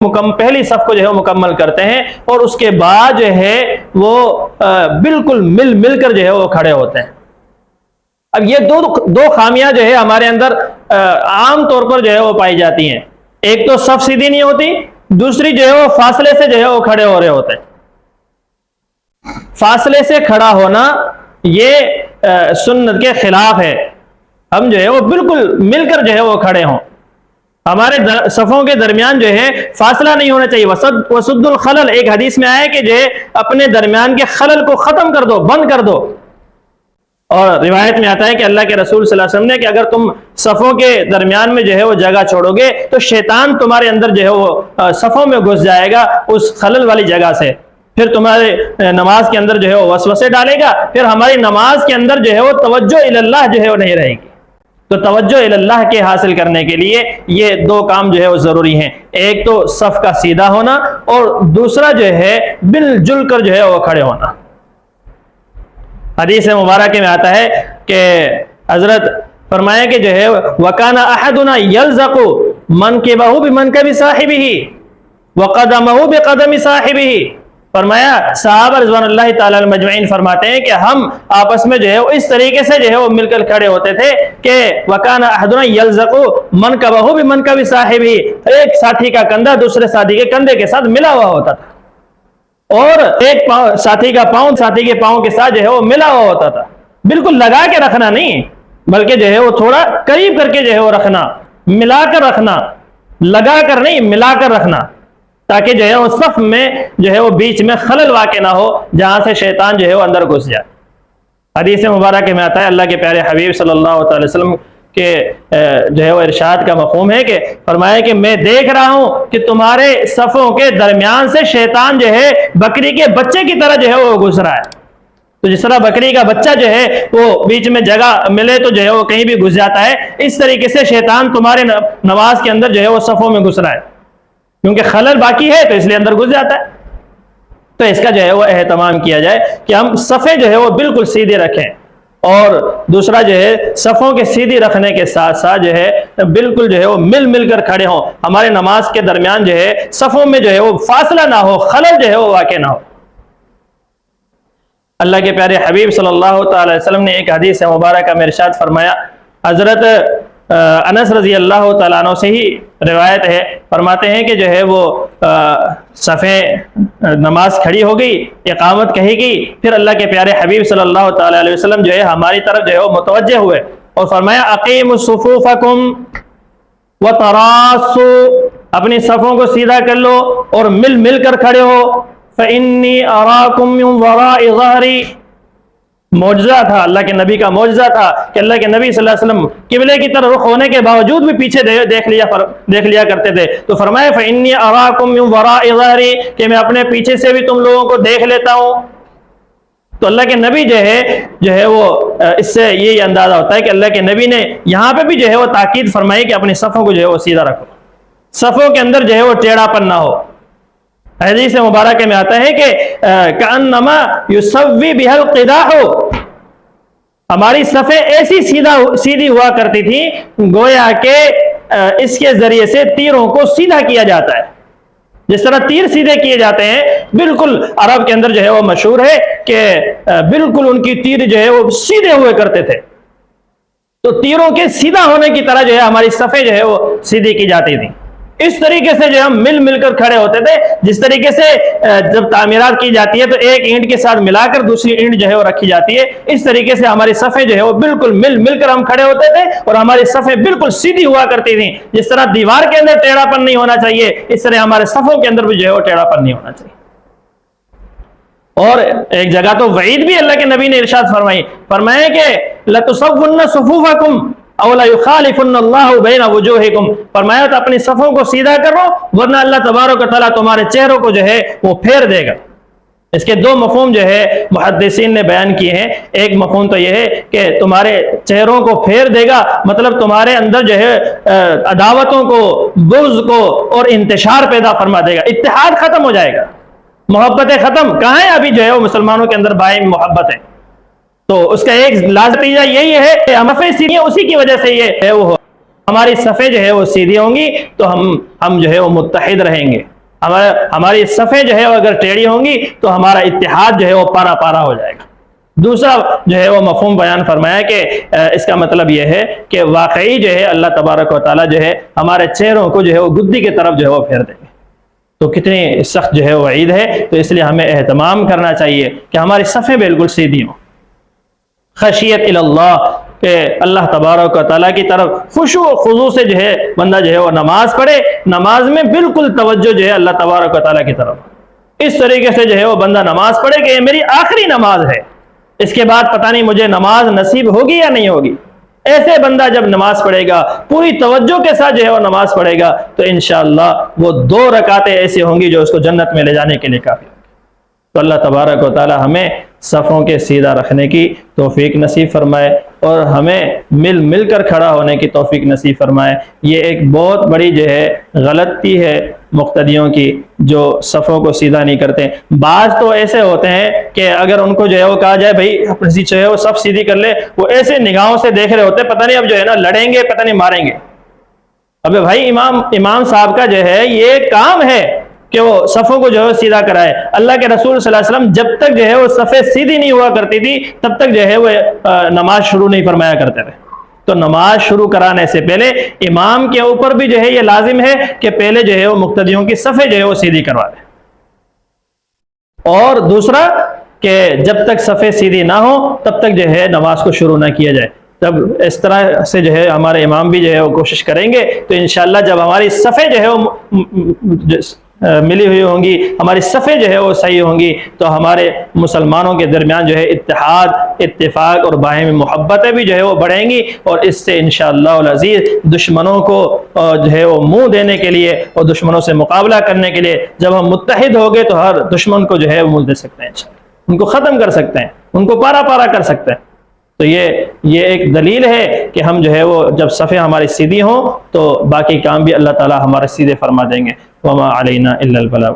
پہلی صف کو جو ہے مکمل کرتے ہیں اور اس کے بعد جو ہے وہ بالکل مل کر جو ہے وہ کھڑے ہوتے ہیں۔ اب یہ دو خامیاں جو ہے ہمارے اندر عام طور پر جو ہے وہ پائی جاتی ہیں، ایک تو صف سیدھی نہیں ہوتی، دوسری جو ہے وہ فاصلے سے جو ہے وہ کھڑے ہو رہے ہوتے ہیں۔ فاصلے سے کھڑا ہونا یہ سنت کے خلاف ہے، ہم جو ہے وہ بالکل مل کر جو ہے وہ کھڑے ہوں، ہمارے صفوں کے درمیان جو ہے فاصلہ نہیں ہونا چاہیے۔ وسد الخلل، ایک حدیث میں آیا کہ جو ہے اپنے درمیان کے خلل کو ختم کر دو، بند کر دو۔ اور روایت میں آتا ہے کہ اللہ کے رسول صلی اللہ علیہ وسلم نے کہ اگر تم صفوں کے درمیان میں جو ہے وہ جگہ چھوڑو گے تو شیطان تمہارے اندر جو ہے وہ صفوں میں گھس جائے گا اس خلل والی جگہ سے، پھر تمہارے نماز کے اندر جو ہے وہ وسوسے ڈالے گا، پھر ہماری نماز کے اندر جو ہے وہ توجہ اللہ جو ہے وہ نہیں رہے گی۔ تو توجہ اللہ کے حاصل کرنے کے لیے یہ دو کام جو ہے وہ ضروری ہیں، ایک تو صف کا سیدھا ہونا اور دوسرا جو ہے مل جل کر جو ہے وہ کھڑے ہونا۔ حدیث مبارکہ میں آتا ہے کہ حضرت فرمایا کہ جو ہے وَكَانَ أَحَدُنَا يَلْزَقُ مَنْكِبَهُ بِمَنْكَبِ صَاحِبِهِ وَقَدَمَهُ بِقَدَمِ صَاحِبِهِ۔ فرمایا صحابہ رضوان اللہ تعالی مجمعین فرماتے ہیں کہ ہم آپس میں جو ہے اس طریقے سے جو ہے وہ مل کر کھڑے ہوتے تھے کہ وَكَانَ أَحَدُنَا يَلْزَقُ مَنْكَبَهُ بِمَنْكَبِ صَاحِبِهِ، ایک ساتھی کا کندھا دوسرے ساتھی کے کندھے کے ساتھ ملا ہوا ہوتا تھا، اور ایک ساتھی کا پاؤں ساتھی کے پاؤں کے ساتھ جو ہے وہ ملا ہوا ہوتا تھا۔ بالکل لگا کے رکھنا نہیں، بلکہ جو ہے وہ تھوڑا قریب کر کے جو ہے وہ رکھنا، ملا کر رکھنا، لگا کر نہیں ملا کر رکھنا، تاکہ جو ہے وہ صف میں جو ہے وہ بیچ میں خلل واقع نہ ہو جہاں سے شیطان جو ہے وہ اندر گھس جائے۔ حدیث مبارکہ میں آتا ہے اللہ کے پیارے حبیب صلی اللہ علیہ وسلم کہ جو ہے وہ ارشاد کا مفہوم ہے کہ فرمایا کہ میں دیکھ رہا ہوں کہ تمہارے صفوں کے درمیان سے شیطان جو ہے بکری کے بچے کی طرح جو ہے وہ گھس رہا ہے۔ تو جس طرح بکری کا بچہ جو ہے وہ بیچ میں جگہ ملے تو جو ہے وہ کہیں بھی گھس جاتا ہے، اس طریقے سے شیطان تمہارے نماز کے اندر جو ہے وہ صفوں میں گھس رہا ہے، کیونکہ خلل باقی ہے تو اس لیے اندر گھس جاتا ہے۔ تو اس کا جو ہے وہ اہتمام کیا جائے کہ ہم صفیں جو ہے وہ بالکل سیدھے رکھیں، اور دوسرا جو ہے صفوں کے سیدھی رکھنے کے ساتھ ساتھ جو ہے بالکل جو ہے وہ مل کر کھڑے ہوں، ہمارے نماز کے درمیان جو ہے صفوں میں جو ہے وہ فاصلہ نہ ہو، خلل جو ہے وہ واقع نہ ہو۔ اللہ کے پیارے حبیب صلی اللہ تعالی وسلم نے ایک حدیث مبارکہ میں ارشاد فرمایا، حضرت انس رضی اللہ تعالیٰ عنہ سے ہی روایت ہے، فرماتے ہیں کہ جو ہے وہ صفیں نماز کھڑی ہو گئی، اقامت کہی گئی، پھر اللہ کے پیارے حبیب صلی اللہ تعالیٰ علیہ وسلم جو ہے ہماری طرف جو ہے وہ متوجہ ہوئے اور فرمایا اقیموا صفوفکم وتراصوا، اپنی صفوں کو سیدھا کر لو اور مل کر کھڑے ہو، فإنی اراکم من وراء ظہری۔ معجزہ تھا، اللہ کے نبی کا معجزہ تھا کہ اللہ کے نبی صلی اللہ علیہ وسلم قبلے کی طرف رخ ہونے کے باوجود بھی پیچھے دیکھ لیا کرتے تھے، تو فرمایا فإنی اراکم من وراء ظہری، کہ میں اپنے پیچھے سے بھی تم لوگوں کو دیکھ لیتا ہوں۔ تو اللہ کے نبی جو ہے وہ اس سے یہی اندازہ ہوتا ہے کہ اللہ کے نبی نے یہاں پہ بھی جو ہے وہ تاکید فرمائی کہ اپنی صفوں کو جو ہے وہ سیدھا رکھو، صفوں کے اندر جو ہے وہ ٹیڑھا پن نہ ہو۔ حدیث مبارکہ میں آتا ہے کہ کأنما یسوی بها القداح، ہماری صفیں ایسی سیدھی ہوا کرتی تھی گویا کہ اس کے ذریعے سے تیروں کو سیدھا کیا جاتا ہے، جس طرح تیر سیدھے کیے جاتے ہیں، بالکل عرب کے اندر جو ہے وہ مشہور ہے کہ بالکل ان کی تیر جو ہے وہ سیدھے ہوئے کرتے تھے، تو تیروں کے سیدھا ہونے کی طرح جو ہے ہماری صفیں جو ہے وہ سیدھی کی جاتی تھی۔ اس طریقے سے جو ہم مل کر کھڑے ہوتے تھے، جس طریقے سے جب تعمیرات کی جاتی ہے تو ایک اینٹ کے ساتھ ملا کر دوسری اینٹ جو ہے وہ رکھی جاتی ہے، اس طریقے سے ہماری صفیں جو ہے وہ بالکل مل کر ہم کھڑے ہوتے تھے اور ہماری صفیں بالکل سیدھی ہوا کرتی تھیں۔ جس طرح دیوار کے اندر ٹیڑھا پن نہیں ہونا چاہیے، اس طرح ہمارے صفوں کے اندر بھی جو ہے وہ ٹیڑھا پن نہیں ہونا چاہیے۔ اور ایک جگہ تو وعید بھی اللہ کے نبی نے ارشاد فرمایا کہ لَتُصَوُّنَّ صُفُوفَكُمْ اَوْ لَيُخَالِفُنَّ اللَّهُ بَيْنَ وُجُوهِكُمْ، فرمایا تو اپنی صفوں کو سیدھا کرو ورنہ اللہ تبارک و تعالیٰ تمہارے چہروں کو جو ہے وہ پھیر دے گا۔ اس کے دو مفہوم جو ہے محدثین نے بیان کیے ہیں، ایک مفہوم تو یہ ہے کہ تمہارے چہروں کو پھیر دے گا، مطلب تمہارے اندر جو ہے عداوتوں کو، بغض کو اور انتشار پیدا فرما دے گا، اتحاد ختم ہو جائے گا، محبتیں ختم۔ کہاں ہے ابھی جو ہے وہ مسلمانوں کے اندر باہم محبت ہے؟ تو اس کا ایک لازمی نتیجہ یہی ہے کہ صفیں سیدھی ہیں، اسی کی وجہ سے یہ ہے وہ ہماری صفیں جو ہے وہ سیدھی ہوں گی تو ہم جو ہے وہ متحد رہیں گے۔ ہماری صفیں جو ہے وہ اگر ٹیڑھی ہوں گی تو ہمارا اتحاد جو ہے وہ پارا پارا ہو جائے گا۔ دوسرا جو ہے وہ مفہوم بیان فرمایا کہ اس کا مطلب یہ ہے کہ واقعی جو ہے اللہ تبارک و تعالیٰ جو ہے ہمارے چہروں کو جو ہے وہ گدی کی طرف جو ہے وہ پھیر دیں گے۔ تو کتنی سخت جو ہے وہ وعید ہے، تو اس لیے ہمیں اہتمام کرنا چاہیے کہ ہماری صفیں بالکل سیدھی ہوں۔ خشیت اللہ، کہ اللہ تبارک و تعالیٰ کی طرف خشوع و خضوع سے جو ہے بندہ جو ہے وہ نماز پڑھے، نماز میں بالکل توجہ جو ہے اللہ تبارک و تعالیٰ کی طرف، اس طریقے سے جو ہے وہ بندہ نماز پڑھے کہ یہ میری آخری نماز ہے، اس کے بعد پتہ نہیں مجھے نماز نصیب ہوگی یا نہیں ہوگی۔ ایسے بندہ جب نماز پڑھے گا، پوری توجہ کے ساتھ جو ہے وہ نماز پڑھے گا، تو انشاءاللہ وہ 2 رکعتیں ایسی ہوں گی جو اس کو جنت میں لے جانے کے لیے کافی۔ تو اللہ تبارک و تعالی ہمیں صفوں کے سیدھا رکھنے کی توفیق نصیب فرمائے اور ہمیں مل کر کھڑا ہونے کی توفیق نصیب فرمائے۔ یہ ایک بہت بڑی جو ہے غلطی ہے مقتدیوں کی، جو صفوں کو سیدھا نہیں کرتے۔ بعض تو ایسے ہوتے ہیں کہ اگر ان کو جو ہے وہ کہا جائے بھائی اپنی جو ہے وہ صف سیدھی کر لے، وہ ایسے نگاہوں سے دیکھ رہے ہوتے ہیں پتہ نہیں اب جو ہے نا لڑیں گے، پتہ نہیں ماریں گے۔ ابے بھائی امام صاحب کا جو ہے یہ کام ہے کہ وہ صفوں کو جو ہے سیدھا کرائے۔ اللہ کے رسول صلی اللہ علیہ وسلم جب تک جو ہے وہ صفیں سیدھی نہیں ہوا کرتی تھی تب تک جو ہے وہ نماز شروع نہیں فرمایا کرتے تھے۔ تو نماز شروع کرانے سے پہلے امام کے اوپر بھی جو ہے یہ لازم ہے کہ پہلے جو ہے وہ مقتدیوں کی صفیں جو ہے وہ سیدھی کروا دے، اور دوسرا کہ جب تک صفیں سیدھی نہ ہو تب تک جو ہے نماز کو شروع نہ کیا جائے۔ جب اس طرح سے جو ہے ہمارے امام بھی جو ہے وہ کوشش کریں گے تو انشاءاللہ جب ہماری صفیں جو ہے وہ ملی ہوئی ہوں گی، ہماری صفیں جو ہے وہ صحیح ہوں گی، تو ہمارے مسلمانوں کے درمیان جو ہے اتحاد، اتفاق اور باہمی محبتیں بھی جو ہے وہ بڑھیں گی، اور اس سے انشاءاللہ العزیز دشمنوں کو جو ہے وہ منہ دینے کے لیے اور دشمنوں سے مقابلہ کرنے کے لیے جب ہم متحد ہو گے تو ہر دشمن کو جو ہے وہ منہ دے سکتے ہیں، ان کو ختم کر سکتے ہیں، ان کو پارا پارا کر سکتے ہیں۔ تو یہ ایک دلیل ہے کہ ہم جو ہے وہ جب صفیں ہماری سیدھی ہوں تو باقی کام بھی اللہ تعالی ہمارے سیدھے فرما دیں گے۔ وما علینا الا البلاغ۔